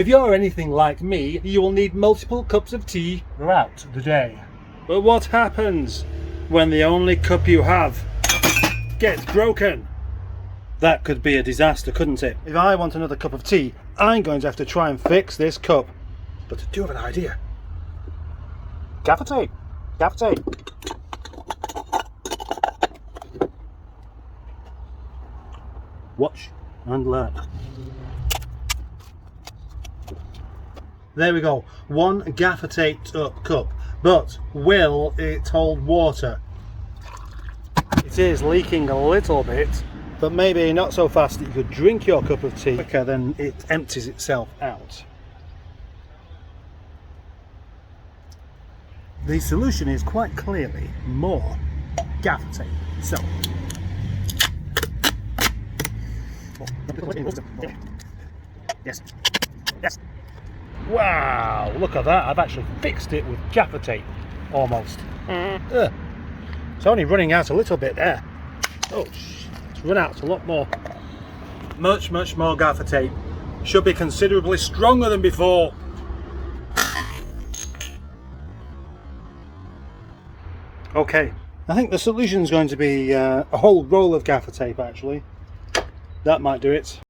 If you're anything like me, you will need multiple cups of tea throughout the day. But what happens when the only cup you have gets broken? That could be a disaster, couldn't it? If I want another cup of tea, I'm going to have to try and fix this cup. But I do have an idea. Gaffer tape! Gaffer tape! Watch and learn. There we go, one gaffer taped up cup. But will it hold water? It is leaking a little bit, but maybe not so fast that you could drink your cup of tea quicker than it empties itself out. The solution is quite clearly more gaffer tape. So, yes, yes. Wow, look at that. I've actually fixed it with gaffer tape, almost. It's only running out a little bit there. Oh, it's run out a lot more. Much more gaffer tape. Should be considerably stronger than before. Okay, I think the solution is going to be a whole roll of gaffer tape, actually. That might do it.